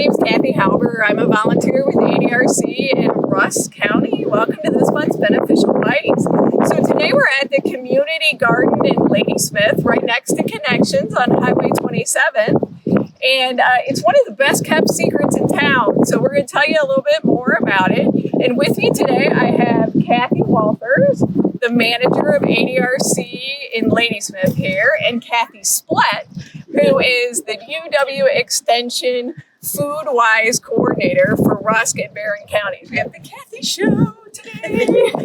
name's Kathy Halber. I'm a volunteer with ADRC in Rusk County. Welcome to this month's Beneficial Bites. So today we're at the Community Garden in Ladysmith, right next to Connections on Highway 27. And it's one of the best kept secrets in town. So we're going to tell you a little bit more about it. And with me today, I have Kathy Walters, the manager of ADRC in Ladysmith here, and Kathy Splett, who is the UW Extension Food-Wise Coordinator for Rusk and Barron counties. We have the Kathy Show today.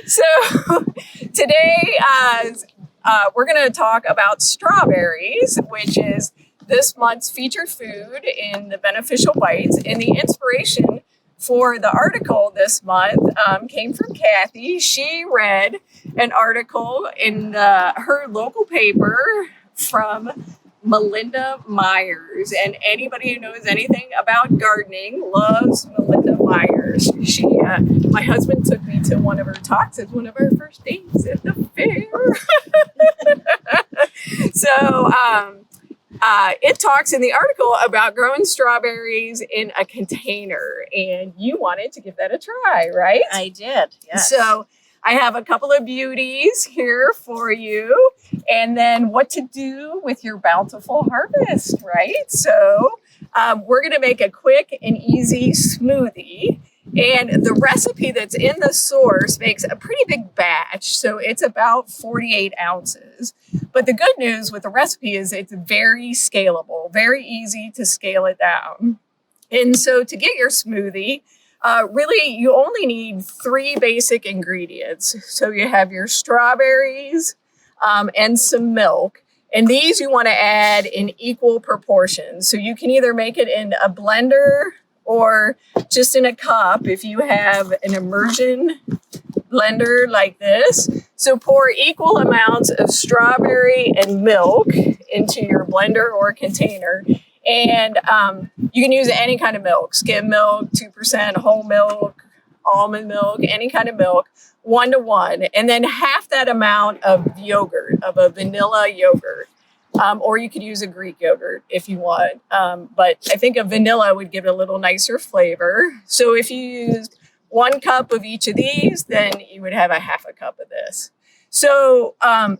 So today we're going to talk about strawberries, which is this month's featured food in the Beneficial Bites. And the inspiration for the article this month came from Kathy. She read an article in her local paper from Melinda Myers, and anybody who knows anything about gardening loves Melinda Myers. My husband took me to one of her talks as one of our first dates at the fair. So it talks in the article about growing strawberries in a container, and you wanted to give that a try, right? I did, yes. So I have a couple of beauties here for you, and then what to do with your bountiful harvest, right? So we're going to make a quick and easy smoothie, and the recipe that's in the source makes a pretty big batch, so it's about 48 ounces. But the good news with the recipe is it's very scalable, very easy to scale it down. And so to get your smoothie, really, you only need 3 basic ingredients. So you have your strawberries and some milk. And these you want to add in equal proportions. So you can either make it in a blender or just in a cup if you have an immersion blender like this. So pour equal amounts of strawberry and milk into your blender or container. And you can use any kind of milk, skim milk, 2% whole milk, almond milk, any kind of milk, 1-to-1. And then half that amount of yogurt, of a vanilla yogurt. Or you could use a Greek yogurt if you want. But I think a vanilla would give it a little nicer flavor. So if you used 1 cup of each of these, then you would have a half a cup of this. So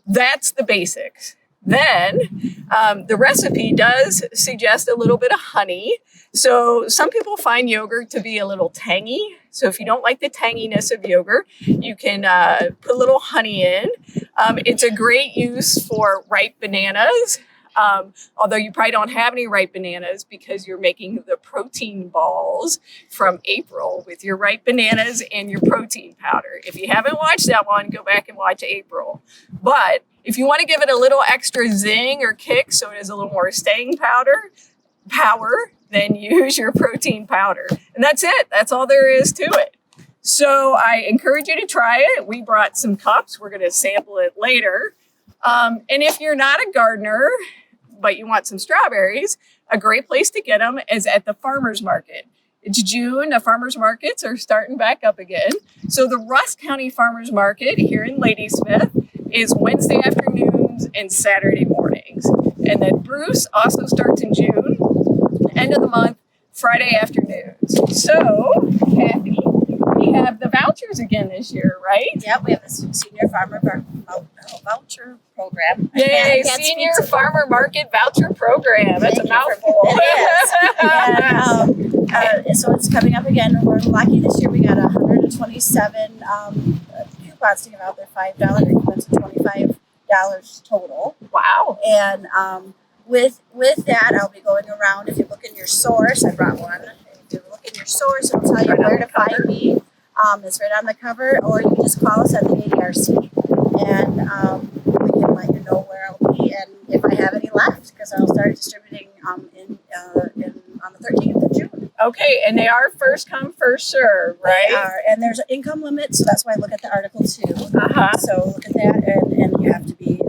that's the basics. Then the recipe does suggest a little bit of honey. So some people find yogurt to be a little tangy. So if you don't like the tanginess of yogurt, you can put a little honey in. It's a great use for ripe bananas, although you probably don't have any ripe bananas because you're making the protein balls from April with your ripe bananas and your protein powder. If you haven't watched that one, go back and watch April. But if you want to give it a little extra zing or kick so it has a little more staying power, then use your protein powder. And that's it. That's all there is to it. So I encourage you to try it. We brought some cups. We're going to sample it later. And if you're not a gardener, but you want some strawberries, a great place to get them is at the farmer's market. It's June. The farmers markets are starting back up again. So the Rusk County Farmers Market here in Ladysmith is Wednesday afternoons and Saturday mornings. And then Bruce also starts in June, end of the month, Friday afternoons. So, Kathy, we have the vouchers again this year, right? Yep, we have the Senior Farmer Voucher Program. Yay, Senior Farmer Market Voucher Program. That's a mouthful. It is. So it's coming up again. We're lucky this year. We got 127 coupons to give out. They're $5 coupons of $25 total. Wow. And with that, I'll be going around. If you look in your source, I brought one. If you look in your source, it'll tell you where to find me. It's right on the cover, or you can just call us at the ADRC, and we can let you know where I'll be and if I have any left, because I'll start distributing on the 13th of June. Okay, and they are first come, first serve, right? They are, and there's an income limit, so that's why I look at the article too. Uh-huh. So look at that, and you have to be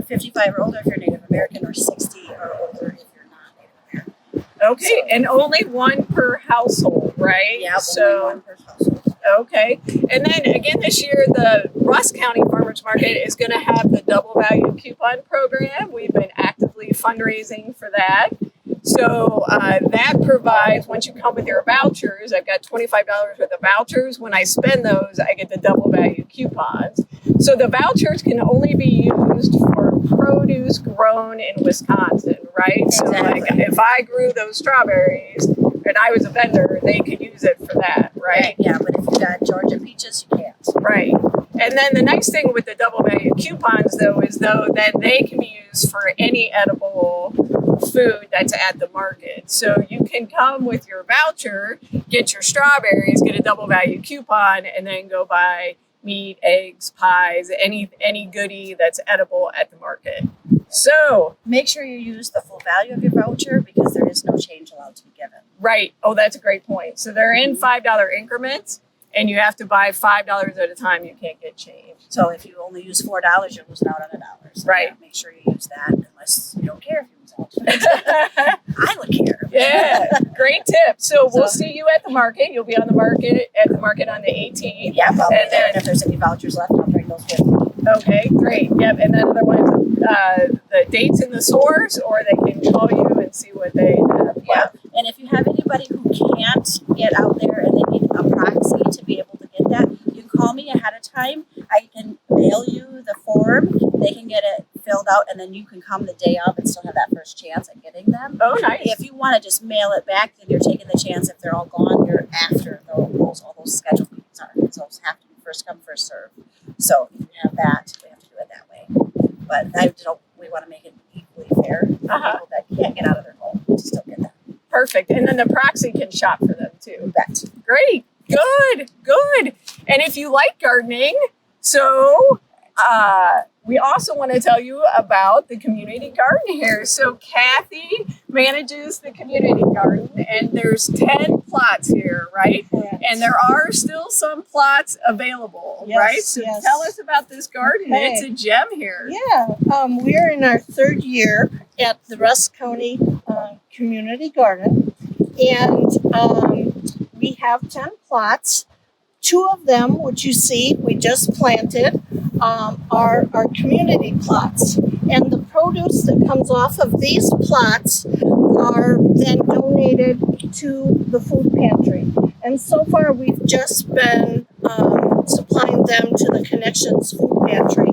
55 or older if you're Native American, or 60 or older if you're not Native American. Okay, so, and only 1 per household, right? Yeah, so, only 1 per household. Okay, and then again this year, the Rusk County Farmers Market is going to have the double value coupon program. We've been actively fundraising for that. So that provides, once you come with your vouchers, I've got $25 worth of vouchers. When I spend those, I get the double value coupons. So the vouchers can only be used for produce grown in Wisconsin, right? So like if I grew those strawberries and I was a vendor, they could use it for that, right? Yeah, but if you got Georgia peaches, you can't. Right. And then the nice thing with the double value coupons, though, is that they can be used for any edible food that's at the market. So you can come with your voucher, get your strawberries, get a double value coupon, and then go buy meat, eggs, pies, any goodie that's edible at the market. So make sure you use the full value of your voucher because there is no change allowed to be given. Right. Oh, that's a great point. So they're in $5 increments, and you have to buy $5 at a time. You can't get change. So if you only use $4, you're losing out on $1. So right. Yeah, make sure you use that unless you don't care if you lose out. I would care. Yeah, great tip. So we'll see you at the market. You'll be on the market on the 18th. Yeah, I'll be there. And if there's any vouchers left, I'll bring those with me. Okay, great. Yep. And then otherwise, the dates in the source, or they can call you and see what they have. Yeah. And if you have anybody who can't get out there and they need a proxy to be able to get that, you can call me ahead of time. I can mail you the form. They can get it filled out, and then you can come the day of and still have that first chance at getting them. Oh, nice. If you want to just mail it back, then you're taking the chance. If they're all gone, you're after all those scheduled meetings are. So those have to be first come, first serve. So if you have that, we have to do it that way. But we want to make it equally fair for people that can't get out of their home to still get that. Perfect. And then the proxy can shop for them too. You bet. Great. Good. And if you like gardening, so we also want to tell you about the community garden here. So Kathy manages the community garden, and there's 10 plots here, right? Correct. And there are still some plots available, Yes, right? So yes. tell us about this garden. Okay. It's a gem here. Yeah, we're in our third year at the Rusk County Community Garden, and we have 10 plots. 2 of them, which you see we just planted, are our community plots. And the produce that comes off of these plots are then donated to the food pantry. And so far we've just been supplying them to the Connections Food Pantry.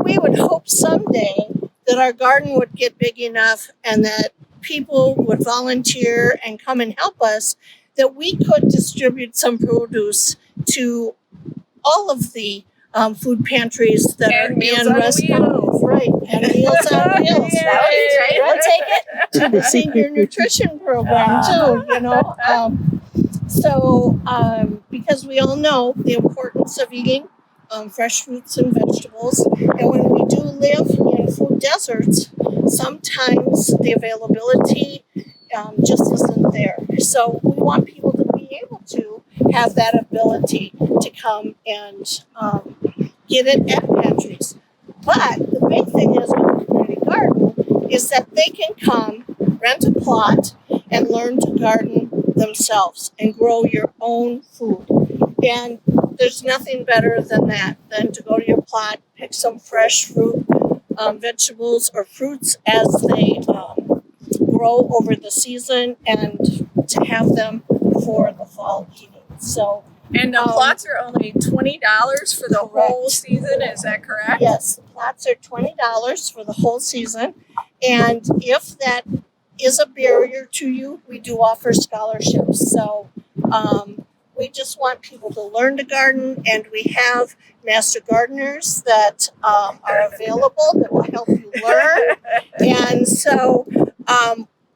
We would hope someday that our garden would get big enough and that people would volunteer and come and help us, that we could distribute some produce to all of the food pantries that are in Rusk County. Right, and Meals on Wheels. Right. We'll take it. To the senior nutrition program too, So, because we all know the importance of eating fresh fruits and vegetables, and when we do live in food deserts, sometimes the availability just isn't there. So we want people to be able to have that ability to come and get it at pantries. But the big thing is with the community garden is that they can come, rent a plot, and learn to garden themselves and grow your own food. And there's nothing better than that, than to go to your plot, pick some fresh fruit, vegetables, or fruits as they grow over the season, and to have them for the fall eating. So, And the plots are only $20 for the whole Correct. season. Is that correct? yes, the plots are $20 for the whole season. And if that is a barrier to you, we do offer scholarships. So we just want people to learn to garden, and we have master gardeners that are available that will help you learn. And so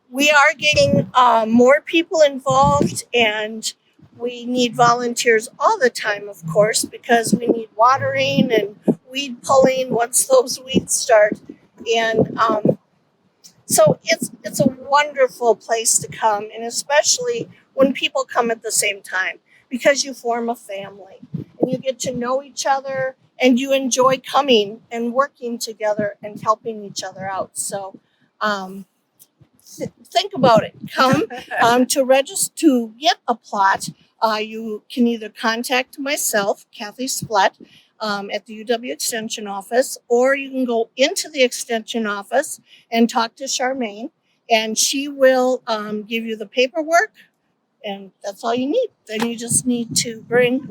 we are getting more people involved, and we need volunteers all the time, of course, because we need watering and weed pulling once those weeds start. And so it's a wonderful place to come, and especially when people come at the same time, because you form a family and you get to know each other, and you enjoy coming and working together and helping each other out. So think about it. Come to register to get a plot. You can either contact myself, Kathy Splett, at the UW Extension office, or you can go into the Extension office and talk to Charmaine. and she will give you the paperwork, and that's all you need. Then you just need to bring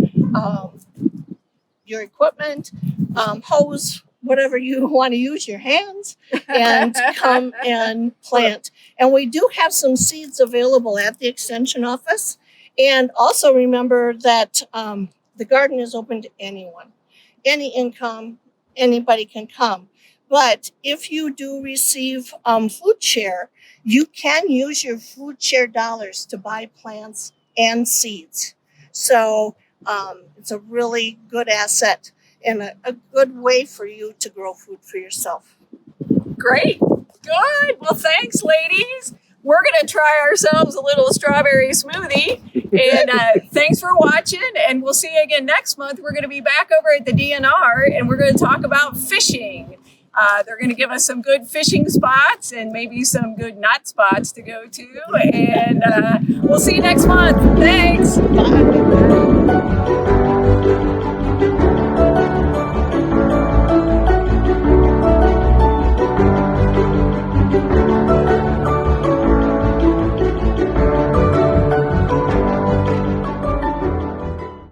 your equipment, hose, whatever you want to use, your hands, and come and plant. And we do have some seeds available at the extension office. And also remember that the garden is open to anyone, any income, anybody can come. But if you do receive food share, you can use your food share dollars to buy plants and seeds. So it's a really good asset and a good way for you to grow food for yourself. Great. Good. Well, thanks, ladies. We're going to try ourselves a little strawberry smoothie. And thanks for watching. And we'll see you again next month. We're going to be back over at the DNR and we're going to talk about fishing. They're going to give us some good fishing spots and maybe some good not spots to go to. And we'll see you next month. Thanks. Bye.